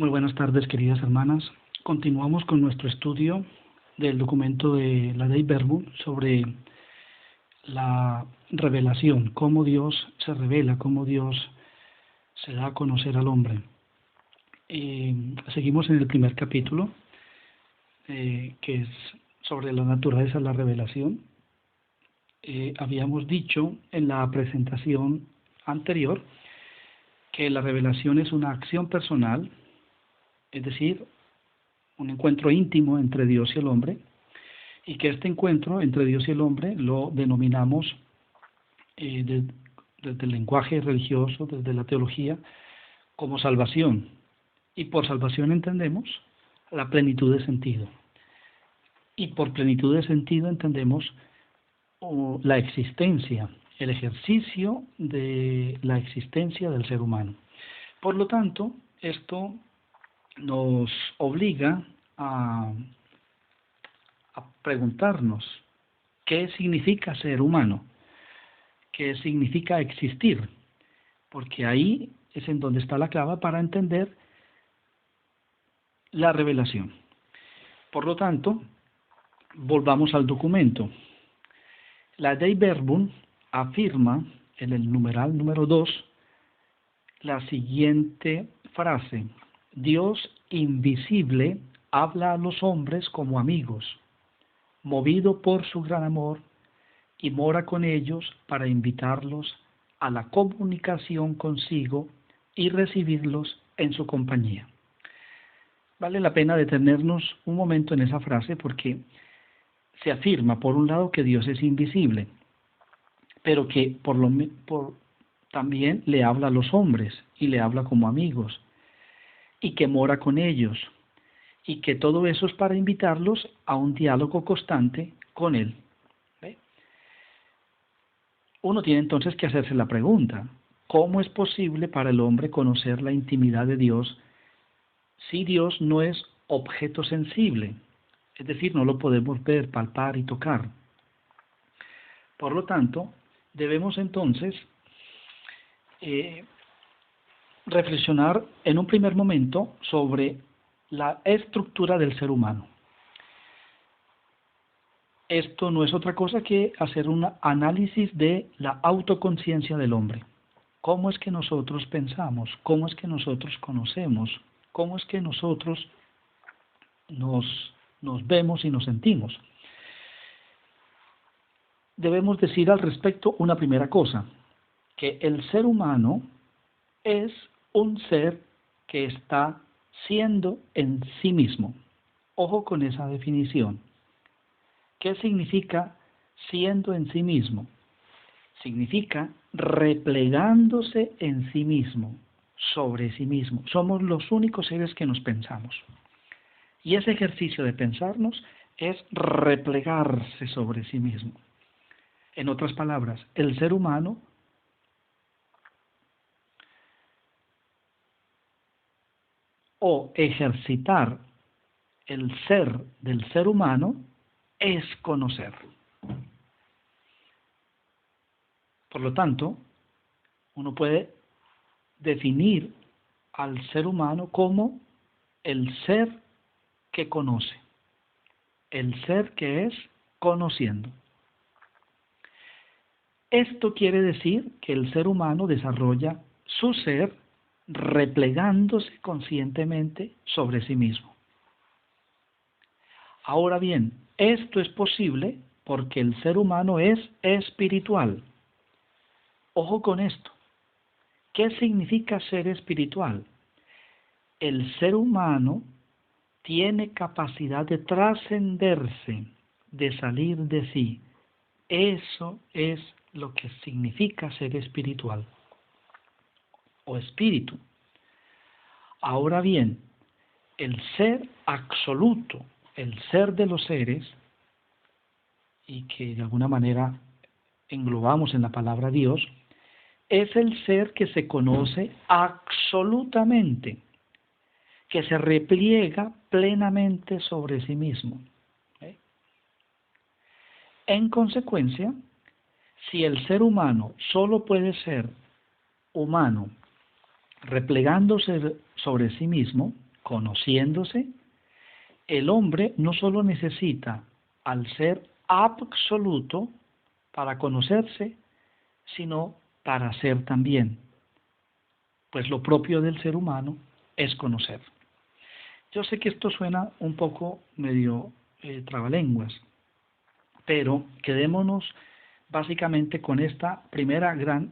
Muy buenas tardes, queridas hermanas. Continuamos con nuestro estudio del documento de la Dei Verbum sobre la revelación, cómo Dios se revela, cómo Dios se da a conocer al hombre. Seguimos en el primer capítulo, que es sobre la naturaleza de la revelación. Habíamos dicho en la presentación anterior que la revelación es una acción personal, es decir, un encuentro íntimo entre Dios y el hombre, y que este encuentro entre Dios y el hombre lo denominamos desde el lenguaje religioso, desde la teología, como salvación. Y por salvación entendemos la plenitud de sentido. Y por plenitud de sentido entendemos la existencia, el ejercicio de la existencia del ser humano. Por lo tanto, esto nos obliga a preguntarnos qué significa ser humano, qué significa existir, porque ahí es en donde está la clave para entender la revelación. Por lo tanto, volvamos al documento. La Dei Verbum afirma en el numeral número 2 la siguiente frase: Dios invisible habla a los hombres como amigos, movido por su gran amor, y mora con ellos para invitarlos a la comunicación consigo y recibirlos en su compañía. Vale la pena detenernos un momento en esa frase porque se afirma, por un lado, que Dios es invisible, pero que también le habla a los hombres y le habla como amigos, y que mora con ellos, y que todo eso es para invitarlos a un diálogo constante con Él. ¿Ve? Uno tiene entonces que hacerse la pregunta: ¿cómo es posible para el hombre conocer la intimidad de Dios si Dios no es objeto sensible? Es decir, no lo podemos ver, palpar y tocar. Por lo tanto, debemos entonces reflexionar en un primer momento sobre la estructura del ser humano. Esto no es otra cosa que hacer un análisis de la autoconciencia del hombre. ¿Cómo es que nosotros pensamos? ¿Cómo es que nosotros conocemos? ¿Cómo es que nosotros nos vemos y nos sentimos? Debemos decir al respecto una primera cosa, que el ser humano es un ser que está siendo en sí mismo. Ojo con esa definición. ¿Qué significa siendo en sí mismo? Significa replegándose en sí mismo, sobre sí mismo. Somos los únicos seres que nos pensamos. Y ese ejercicio de pensarnos es replegarse sobre sí mismo. En otras palabras, el ser humano o ejercitar el ser del ser humano es conocer. Por lo tanto, uno puede definir al ser humano como el ser que conoce, el ser que es conociendo. Esto quiere decir que el ser humano desarrolla su ser replegándose conscientemente sobre sí mismo. Ahora bien, esto es posible porque el ser humano es espiritual. Ojo con esto. ¿Qué significa ser espiritual? El ser humano tiene capacidad de trascenderse, de salir de sí. Eso es lo que significa ser espiritual o espíritu. Ahora bien, el ser absoluto, el ser de los seres, y que de alguna manera englobamos en la palabra Dios, es el ser que se conoce absolutamente, que se repliega plenamente sobre sí mismo. En consecuencia, si el ser humano solo puede ser humano replegándose sobre sí mismo, conociéndose, el hombre no solo necesita al ser absoluto para conocerse, sino para ser también, pues lo propio del ser humano es conocer. Yo sé que esto suena un poco medio trabalenguas, pero quedémonos básicamente con esta primera gran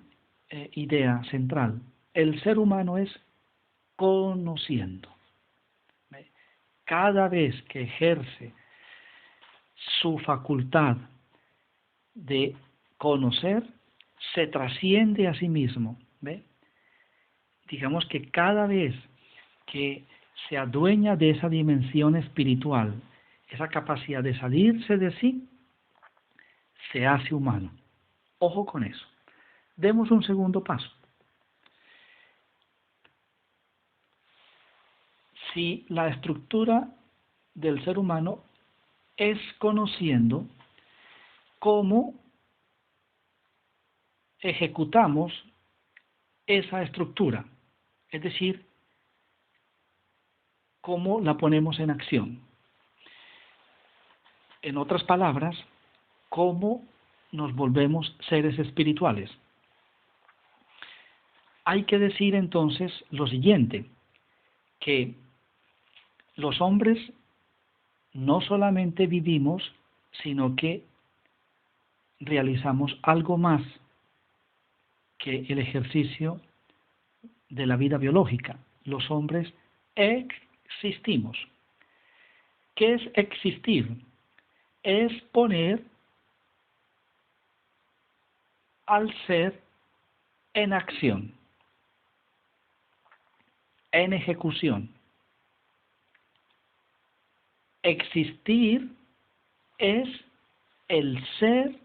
idea central. El ser humano es conociendo. Cada vez que ejerce su facultad de conocer, se trasciende a sí mismo. ¿Ve? Digamos que cada vez que se adueña de esa dimensión espiritual, esa capacidad de salirse de sí, se hace humano. Ojo con eso. Demos un segundo paso. Si la estructura del ser humano es conociendo, ¿cómo ejecutamos esa estructura? Es decir, ¿cómo la ponemos en acción? En otras palabras, ¿cómo nos volvemos seres espirituales? Hay que decir entonces lo siguiente, que los hombres no solamente vivimos, sino que realizamos algo más que el ejercicio de la vida biológica. Los hombres existimos. ¿Qué es existir? Es poner al ser en acción, en ejecución. Existir es el ser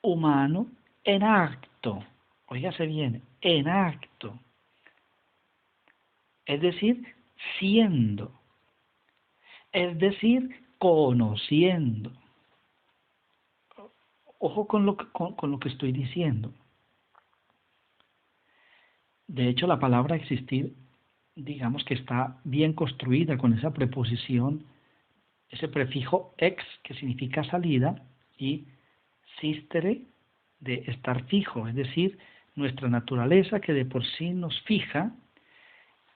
humano en acto. Óigase bien, en acto. Es decir, siendo. Es decir, conociendo. Ojo con lo que estoy diciendo. De hecho, la palabra existir, digamos que está bien construida con esa preposición, ese prefijo ex, que significa salida, y sistere, de estar fijo, es decir, nuestra naturaleza que de por sí nos fija,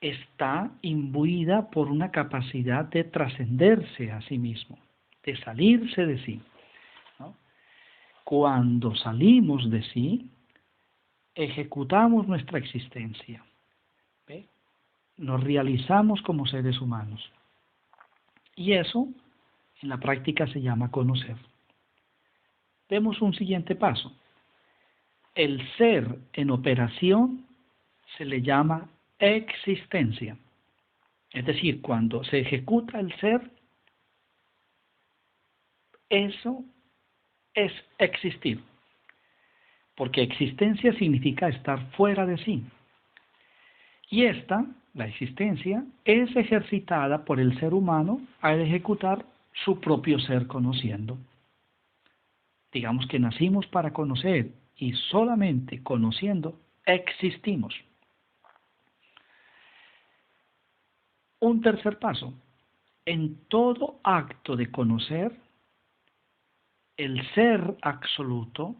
está imbuida por una capacidad de trascenderse a sí mismo, de salirse de sí, ¿no? Cuando salimos de sí, ejecutamos nuestra existencia, ¿ve? Nos realizamos como seres humanos. Y eso, en la práctica, se llama conocer. Vemos un siguiente paso. El ser en operación se le llama existencia. Es decir, cuando se ejecuta el ser, eso es existir. Porque existencia significa estar fuera de sí. Y esta, la existencia, es ejercitada por el ser humano al ejecutar su propio ser conociendo. Digamos que nacimos para conocer y solamente conociendo existimos. Un tercer paso. En todo acto de conocer, el ser absoluto,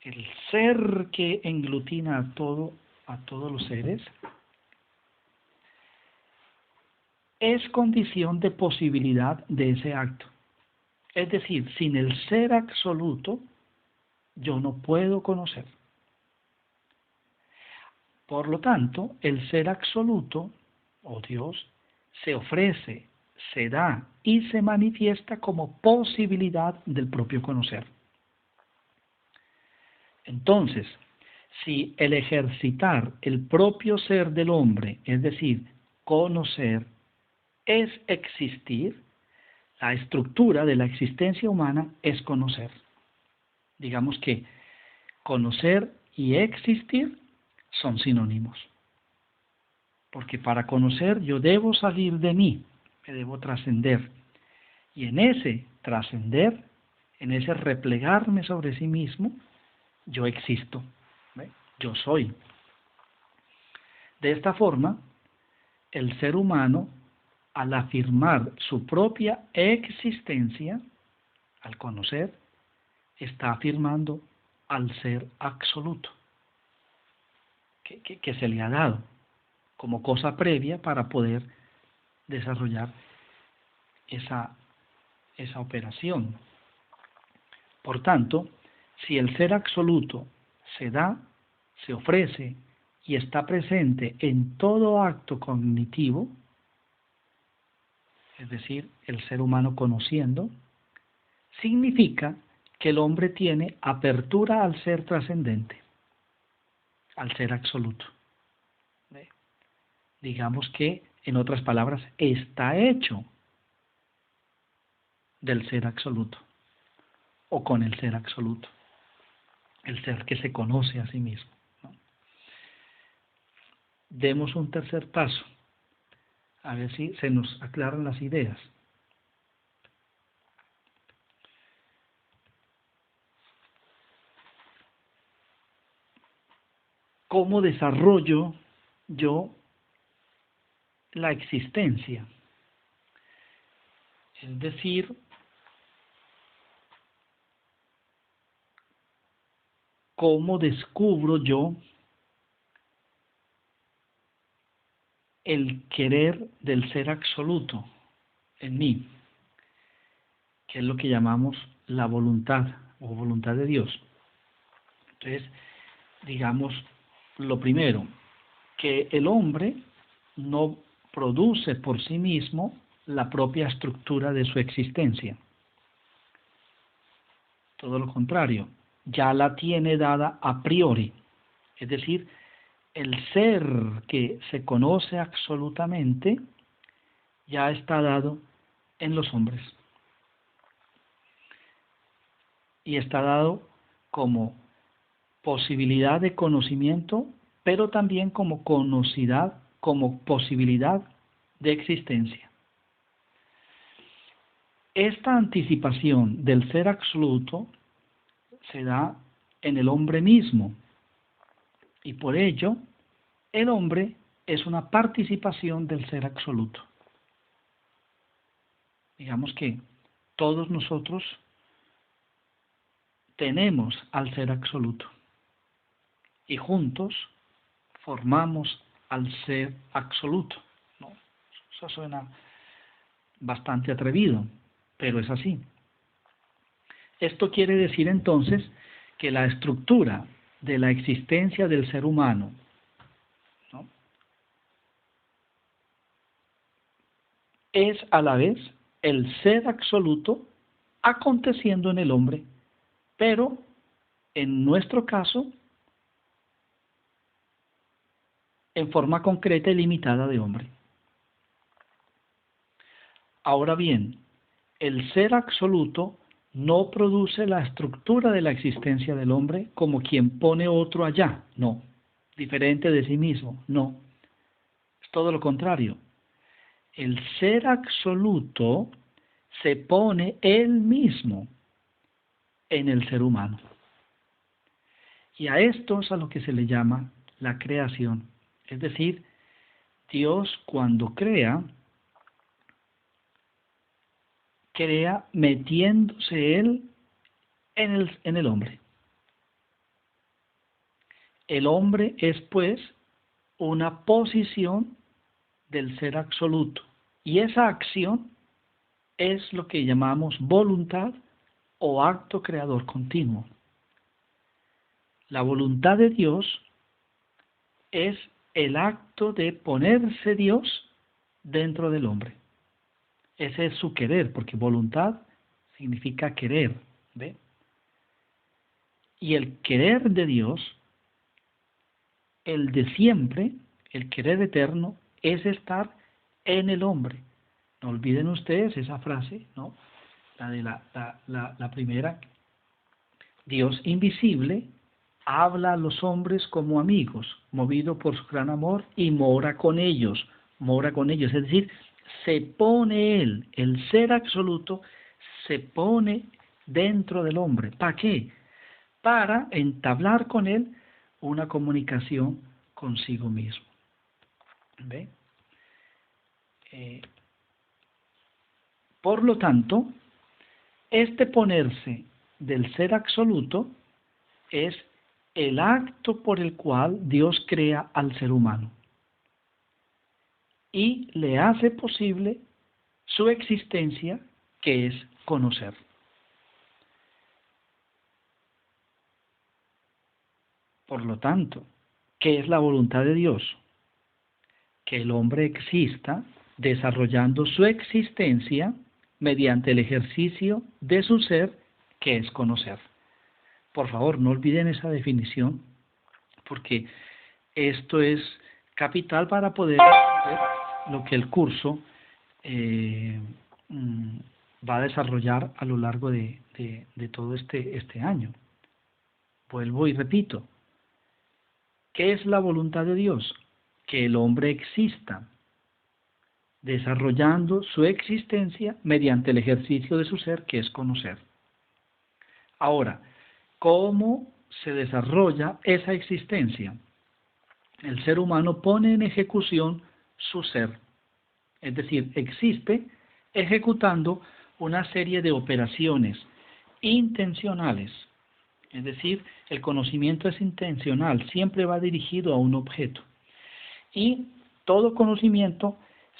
el ser que englutina a todos los seres, es condición de posibilidad de ese acto. Es decir, sin el ser absoluto, yo no puedo conocer. Por lo tanto, el ser absoluto, o Dios, se ofrece, se da y se manifiesta como posibilidad del propio conocer. Entonces, si el ejercitar el propio ser del hombre, es decir, conocer, es existir, la estructura de la existencia humana es conocer. Digamos que conocer y existir son sinónimos. Porque para conocer yo debo salir de mí, me debo trascender. Y en ese trascender, en ese replegarme sobre sí mismo, yo existo, ¿ve? Yo soy. De esta forma, el ser humano al afirmar su propia existencia, al conocer, está afirmando al ser absoluto, que se le ha dado como cosa previa para poder desarrollar esa operación. Por tanto, si el ser absoluto se da, se ofrece y está presente en todo acto cognitivo, es decir, el ser humano conociendo, significa que el hombre tiene apertura al ser trascendente, al ser absoluto. ¿Ve? Digamos que, en otras palabras, está hecho del ser absoluto, o con el ser absoluto, el ser que se conoce a sí mismo, ¿no? Demos un tercer paso, a ver si se nos aclaran las ideas. ¿Cómo desarrollo yo la existencia? Es decir, ¿cómo descubro yo el querer del ser absoluto en mí, que es lo que llamamos la voluntad o voluntad de Dios? Entonces, digamos, lo primero, que el hombre no produce por sí mismo la propia estructura de su existencia. Todo lo contrario, ya la tiene dada a priori. Es decir, el ser que se conoce absolutamente ya está dado en los hombres. Y está dado como posibilidad de conocimiento, pero también como posibilidad de existencia. Esta anticipación del ser absoluto se da en el hombre mismo, y por ello el hombre es una participación del ser absoluto. Digamos que todos nosotros tenemos al ser absoluto y juntos formamos al ser absoluto, ¿no? Eso suena bastante atrevido, pero es así. Esto quiere decir entonces que la estructura de la existencia del ser humano, ¿no?, es a la vez el ser absoluto aconteciendo en el hombre, pero en nuestro caso en forma concreta y limitada de hombre. Ahora bien, el ser absoluto no produce la estructura de la existencia del hombre como quien pone otro allá, no, diferente de sí mismo, no, es todo lo contrario. El ser absoluto se pone él mismo en el ser humano. Y a esto es a lo que se le llama la creación. Es decir, Dios cuando crea metiéndose él en el hombre. El hombre es pues una posición del ser absoluto. Y esa acción es lo que llamamos voluntad o acto creador continuo. La voluntad de Dios es el acto de ponerse Dios dentro del hombre. Ese es su querer, porque voluntad significa querer, ¿ve? Y el querer de Dios, el de siempre, el querer eterno, es estar en el hombre. No olviden ustedes esa frase, ¿no? La de la primera. Dios invisible habla a los hombres como amigos, movido por su gran amor, y mora con ellos, es decir, se pone él, el ser absoluto, se pone dentro del hombre. ¿Para qué? Para entablar con él una comunicación consigo mismo. ¿Ve? Por lo tanto, este ponerse del ser absoluto es el acto por el cual Dios crea al ser humano y le hace posible su existencia, que es conocer. Por lo tanto, ¿qué es la voluntad de Dios? Que el hombre exista desarrollando su existencia mediante el ejercicio de su ser, que es conocer. Por favor, no olviden esa definición, porque esto es capital para poder entender lo que el curso eh, mm, va a desarrollar a lo largo de todo este año. Vuelvo y repito, ¿qué es la voluntad de Dios? Que el hombre exista, desarrollando su existencia mediante el ejercicio de su ser, que es conocer. Ahora, ¿cómo se desarrolla esa existencia? El ser humano pone en ejecución su ser, es decir, existe ejecutando una serie de operaciones intencionales, es decir, el conocimiento es intencional, siempre va dirigido a un objeto. Y todo conocimiento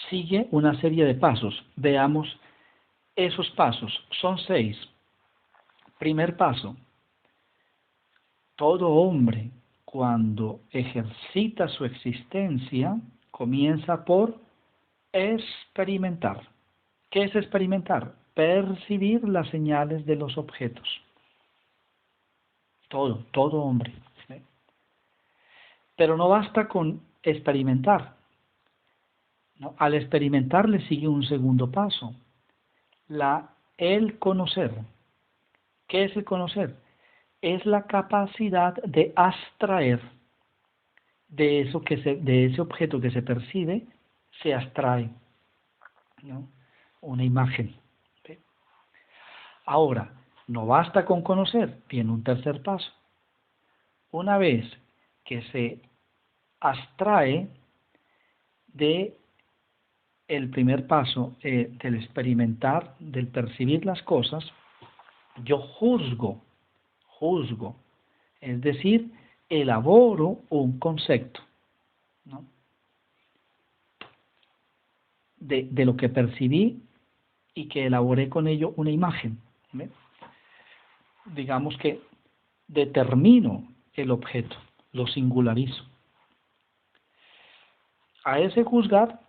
sigue una serie de pasos. Veamos esos pasos. Son 6. Primer paso. Todo hombre, cuando ejercita su existencia, comienza por experimentar. ¿Qué es experimentar? Percibir las señales de los objetos. Todo hombre. ¿Sí? Pero no basta con experimentar. ¿No? Al experimentar le sigue un segundo paso, el conocer. ¿Qué es el conocer? Es la capacidad de abstraer de ese objeto que se percibe, se abstrae, ¿no? Una imagen. ¿Sí? Ahora, no basta con conocer, viene un tercer paso. Una vez que se abstrae de el primer paso del experimentar, del percibir las cosas, yo juzgo, es decir, elaboro un concepto, ¿no? de lo que percibí y que elaboré con ello una imagen. ¿Ve? Digamos que determino el objeto, lo singularizo. A ese juzgar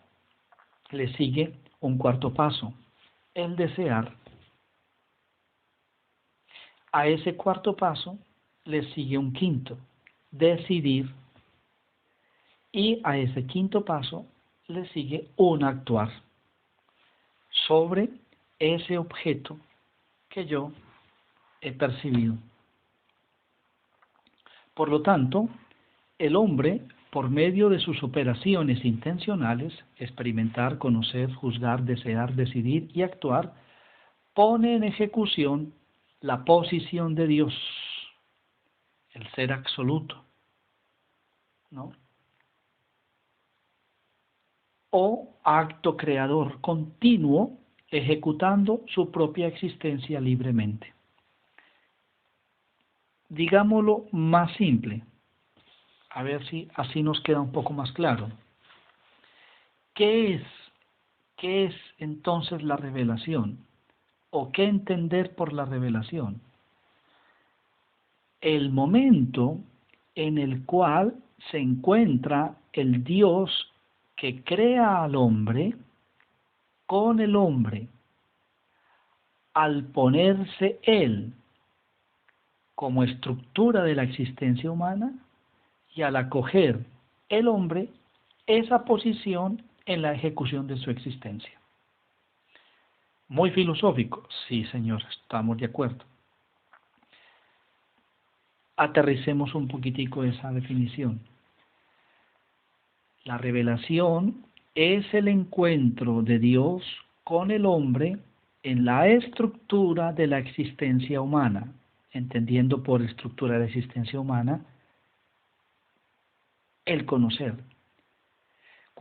le sigue un cuarto paso, el desear. A ese cuarto paso le sigue un quinto, decidir. Y a ese quinto paso le sigue un actuar sobre ese objeto que yo he percibido. Por lo tanto, el hombre, por medio de sus operaciones intencionales, experimentar, conocer, juzgar, desear, decidir y actuar, pone en ejecución la posición de Dios, el ser absoluto, ¿no? O acto creador continuo, ejecutando su propia existencia libremente. Digámoslo más simple, a ver si así nos queda un poco más claro. ¿Qué es entonces la revelación? ¿O qué entender por la revelación? El momento en el cual se encuentra el Dios que crea al hombre con el hombre, al ponerse él como estructura de la existencia humana y al acoger el hombre esa posición en la ejecución de su existencia. Muy filosófico, sí señor, estamos de acuerdo. Aterricemos un poquitico esa definición. La revelación es el encuentro de Dios con el hombre en la estructura de la existencia humana, entendiendo por estructura de la existencia humana el conocer.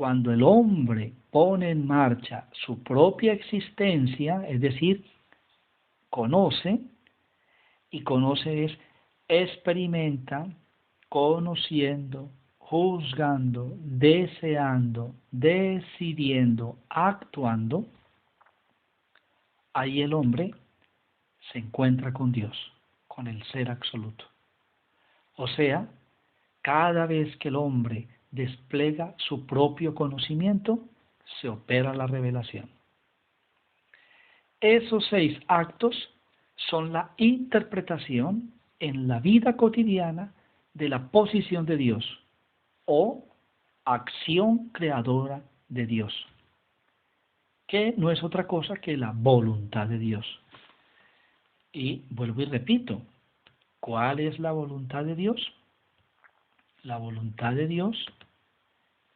cuando el hombre pone en marcha su propia existencia, es decir, conoce, y conoce es experimenta, conociendo, juzgando, deseando, decidiendo, actuando, ahí el hombre se encuentra con Dios, con el ser absoluto. O sea, cada vez que el hombre despliega su propio conocimiento, se opera la revelación. Esos 6 actos son la interpretación en la vida cotidiana de la posición de Dios o acción creadora de Dios, que no es otra cosa que la voluntad de Dios. Y vuelvo y repito, ¿cuál es la voluntad de Dios? La voluntad de Dios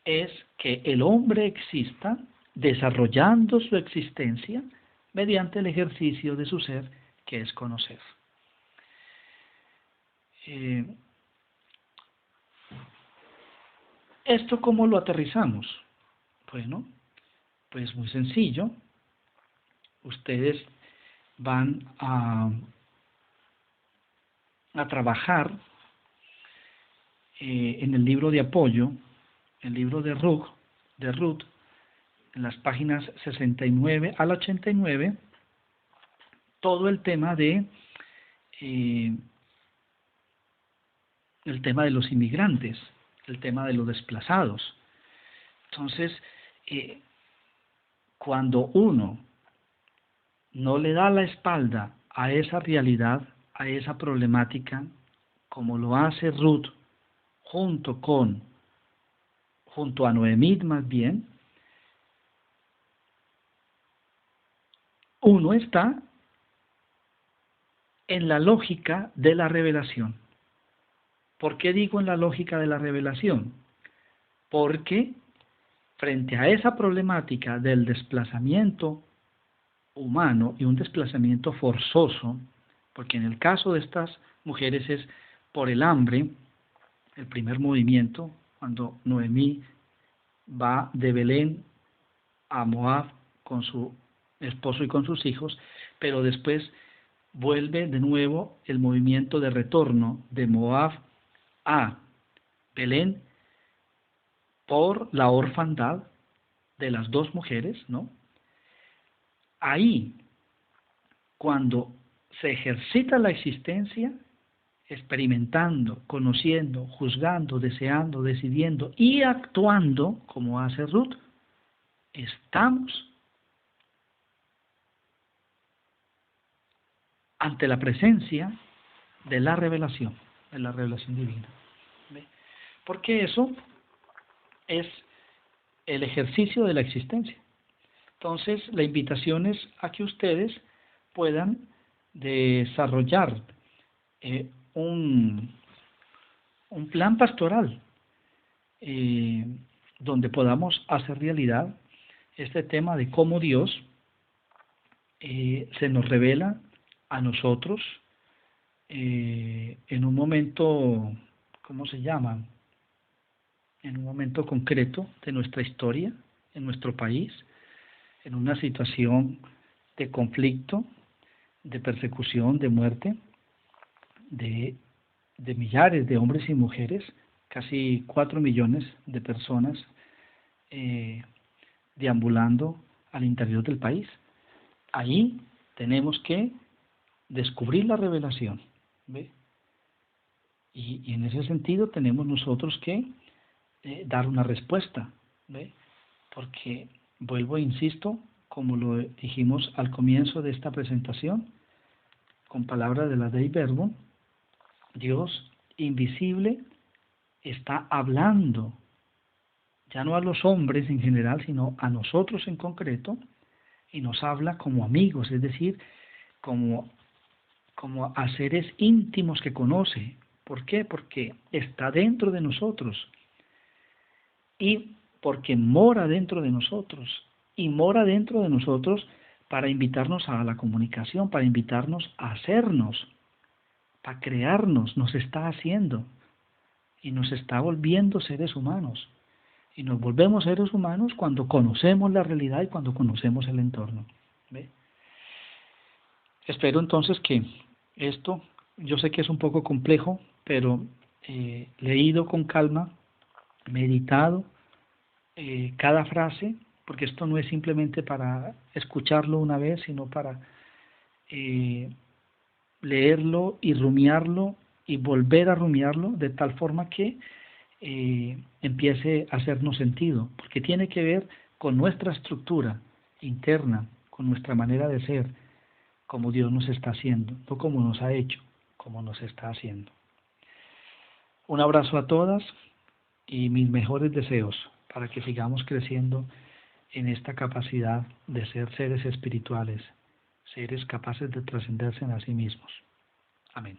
es que el hombre exista desarrollando su existencia mediante el ejercicio de su ser, que es conocer. ¿Esto cómo lo aterrizamos? Bueno, pues muy sencillo. Ustedes van a trabajar en el libro de apoyo, el libro de Ruth, en las páginas 69 al 89, todo el tema de los inmigrantes, el tema de los desplazados. Entonces, cuando uno no le da la espalda a esa realidad, a esa problemática, como lo hace Ruth junto a Noemí más bien, uno está en la lógica de la revelación. ¿Por qué digo en la lógica de la revelación? Porque frente a esa problemática del desplazamiento humano y un desplazamiento forzoso, porque en el caso de estas mujeres es por el hambre, el primer movimiento, cuando Noemí va de Belén a Moab con su esposo y con sus hijos, pero después vuelve de nuevo el movimiento de retorno de Moab a Belén por la orfandad de las 2 mujeres, ¿no? Ahí, cuando se ejercita la existencia, experimentando, conociendo, juzgando, deseando, decidiendo y actuando, como hace Ruth, estamos ante la presencia de la revelación divina. ¿Ve? Porque eso es el ejercicio de la existencia. Entonces, la invitación es a que ustedes puedan desarrollar un plan pastoral donde podamos hacer realidad este tema de cómo Dios se nos revela a nosotros en un momento, ¿cómo se llama? En un momento concreto de nuestra historia, en nuestro país, en una situación de conflicto, de persecución, de muerte, de millares de hombres y mujeres, casi 4 millones de personas deambulando al interior del país. Ahí tenemos que descubrir la revelación, ¿ve? Y en ese sentido tenemos nosotros que dar una respuesta, ¿ve? Porque, vuelvo e insisto, como lo dijimos al comienzo de esta presentación, con palabras de la Dei Verbum, Dios invisible está hablando, ya no a los hombres en general, sino a nosotros en concreto, y nos habla como amigos, es decir, como a seres íntimos que conoce. ¿Por qué? Porque está dentro de nosotros y porque mora dentro de nosotros, y mora dentro de nosotros para invitarnos a la comunicación, para invitarnos a hacernos, para crearnos, nos está haciendo y nos está volviendo seres humanos. Y nos volvemos seres humanos cuando conocemos la realidad y cuando conocemos el entorno. ¿Ve? Espero entonces que esto, yo sé que es un poco complejo, pero leído con calma, meditado cada frase, porque esto no es simplemente para escucharlo una vez, sino para eh, leerlo y rumiarlo y volver a rumiarlo de tal forma que empiece a hacernos sentido, porque tiene que ver con nuestra estructura interna, con nuestra manera de ser, como Dios nos está haciendo, no como nos ha hecho, como nos está haciendo. Un abrazo a todas y mis mejores deseos para que sigamos creciendo en esta capacidad de ser seres espirituales, seres capaces de trascenderse en a sí mismos. Amén.